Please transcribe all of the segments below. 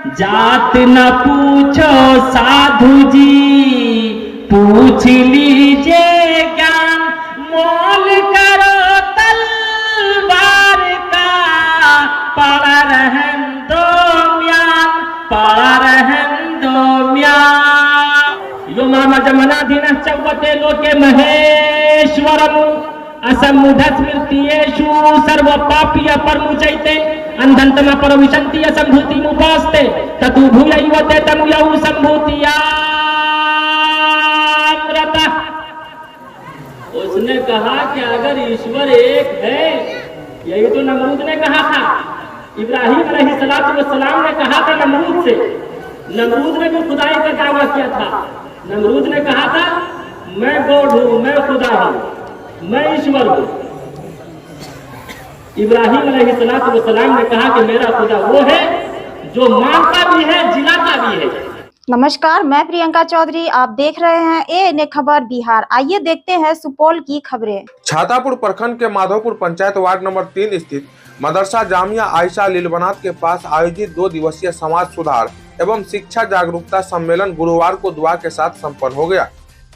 जात न पूछो साधु जी, पूछ लीजिए ज्ञान, मोल करो तलवार का, पड़ा रहन दो म्यान, पड़ा रहन दो म्यान। यो मामा जमनाधीन चौवते लोके महेश्वरम असमुढ स्मृतियेषु सर्व पापीय परमुचैते अंधंतम परविशन्ति असंभूति मुपास्ते ततु भूयैवते तमुयौ संभूतियामृता। उसने कहा कि अगर ईश्वर एक है, यही तो नमरूद ने कहा था, इब्राहिम अलैहिस्सलाम ने कहा था नमरूद से। नमरूद ने भी खुदाई का दावा किया था। नमरूद ने कहा था मैं गॉड हूं, मैं खुदा हूं, मैं ईश्वर हूं। इब्राहिम अलैहिस्सलाम ने कहा कि मेरा खुदा वो है जो मानता भी है, जिलाता भी है। नमस्कार, मैं प्रियंका चौधरी, आप देख रहे हैं एएनए खबर बिहार। आइए देखते हैं सुपौल की खबरें। छातापुर प्रखंड के माधोपुर पंचायत वार्ड नंबर 3 स्थित मदरसा जामिया आयशा लीलबनात के पास आयोजित 2 दिवसीय समाज सुधार एवं शिक्षा जागरूकता सम्मेलन गुरुवार को दुआ के साथ संपन्न हो गया।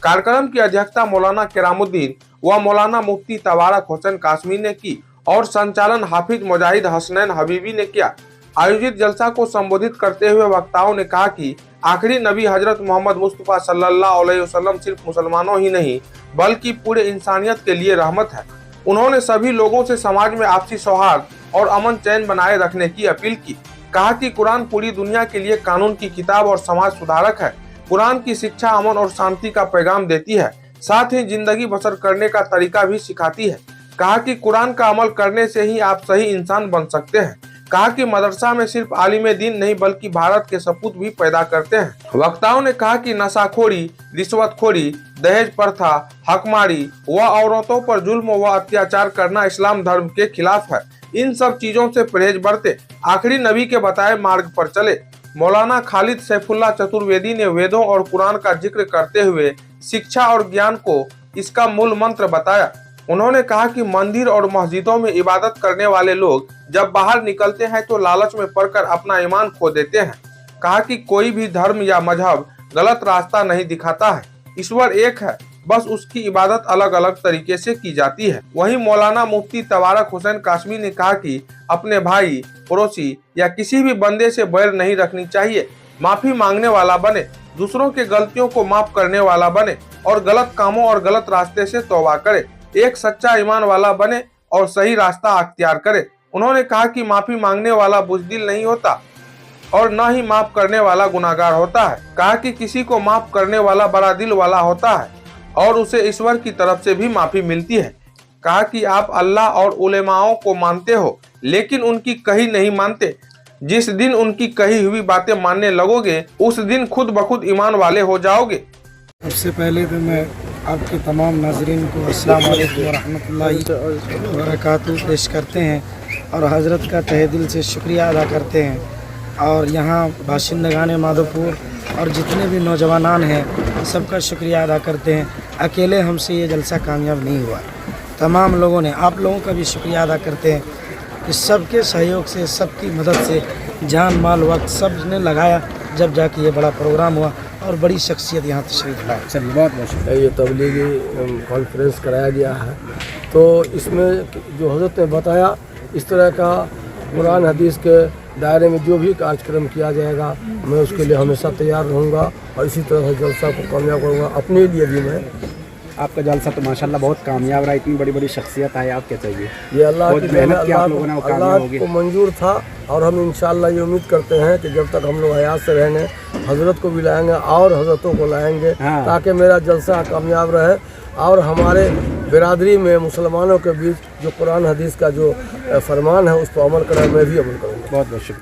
कार्यक्रम की अध्यक्षता मौलाना केरामुद्दीन व मौलाना मुफ्ती तबारक हुसैन कासमी ने की और संचालन हाफिज मुजाहिद हसनैन हबीबी ने किया। आयोजित जलसा को संबोधित करते हुए वक्ताओं ने कहा कि आखिरी नबी हजरत मोहम्मद मुस्तफा सल्लल्लाहु अलैहि वसल्लम सिर्फ मुसलमानों ही नहीं बल्कि पूरे इंसानियत के लिए रहमत है। उन्होंने सभी लोगों से समाज में आपसी सौहार्द और अमन चैन बनाए रखने की अपील की। कहा कि कुरान पूरी दुनिया के लिए कानून की किताब और समाज सुधारक है। कुरान की शिक्षा अमन और शांति का पैगाम देती है, साथ ही जिंदगी बसर करने का तरीका भी सिखाती है। कहा कि कुरान का अमल करने से ही आप सही इंसान बन सकते हैं। कहा कि मदरसा में सिर्फ आलिम दीन नहीं बल्कि भारत के सपूत भी पैदा करते हैं। वक्ताओं ने कहा कि नशाखोरी, रिश्वतखोरी, दहेज प्रथा, हकमारी व औरतों पर जुल्म व अत्याचार करना इस्लाम धर्म के खिलाफ है। इन सब चीजों से परहेज बरते, आखिरी नबी के बताए मार्ग पर चले। मौलाना खालिद सैफुल्लाह चतुर्वेदी ने वेदों और कुरान का जिक्र करते हुए शिक्षा और ज्ञान को इसका मूल मंत्र बताया। उन्होंने कहा कि मंदिर और मस्जिदों में इबादत करने वाले लोग जब बाहर निकलते हैं तो लालच में पड़कर अपना ईमान खो देते हैं। कहा कि कोई भी धर्म या मजहब गलत रास्ता नहीं दिखाता है, ईश्वर एक है, बस उसकी इबादत अलग अलग तरीके से की जाती है। वहीं मौलाना मुफ्ती तबारक हुसैन कासमी ने कहा कि अपने भाई, पड़ोसी या किसी भी बंदे से बैर नहीं रखनी चाहिए, माफी मांगने वाला बने, दूसरों के गलतियों को माफ करने वाला बने और गलत कामों और गलत रास्ते से तौबा करे, एक सच्चा ईमान वाला बने और सही रास्ता अख्तियार करे। उन्होंने कहा कि माफी मांगने वाला बुज़दिल नहीं होता और न ही माफ करने वाला गुनाहगार होता है। कहा कि किसी को माफ करने वाला बड़ा दिल वाला होता है और उसे ईश्वर की तरफ से भी माफी मिलती है। कहा कि आप अल्लाह और उलेमाओं को मानते हो लेकिन उनकी कही नहीं मानते। जिस दिन उनकी कही हुई बातें मानने लगोगे उस दिन खुद ब खुद ईमान वाले हो जाओगे। सबसे पहले तो मैं आपके तमाम नाज़रीन को अस्सलाम वालेकुम व रहमतुल्लाहि व बरकातुहू पेश करते हैं और हज़रत का तहे दिल से शुक्रिया अदा करते हैं। और यहाँ बाशिंदगान माधोपुर और जितने भी नौजवानान हैं सबका शुक्रिया अदा करते हैं। अकेले हमसे ये जलसा कामयाब नहीं हुआ, तमाम लोगों ने, आप लोगों का भी शुक्रिया अदा करते हैं कि सबके सहयोग से, सबकी मदद से, जान माल वक्त सब ने लगाया, जब जाके ये बड़ा प्रोग्राम हुआ और बड़ी शख्सियत यहाँ तशरीफ लाए। सर बहुत बहुत ये तबलीगी कॉन्फ्रेंस कराया गया है, तो इसमें जो हज़रत ने बताया इस तरह का कुरान हदीस के दायरे में जो भी कार्यक्रम किया जाएगा मैं उसके लिए हमेशा तैयार रहूँगा और इसी तरह से जलसा को कामयाब करूँगा। अपने लिए भी मैं आपका जलसा तो माशाल्लाह बहुत कामयाब रहा, इतनी बड़ी बड़ी शख्सियत आए, आप क्या चाहिए? ये अल्लाह को मंजूर था और हम इंशाअल्लाह ये उम्मीद करते हैं कि जब तक हम लोग हयात से रहेंगे हजरत को भी लाएंगे और हजरतों को लाएंगे, ताकि मेरा जलसा कामयाब रहे और हमारे बिरादरी में मुसलमानों के बीच जो कुरान हदीस का जो फरमान है उस पर अमल करें। मैं भी अमल करूँगा। बहुत बहुत शुक्रिया।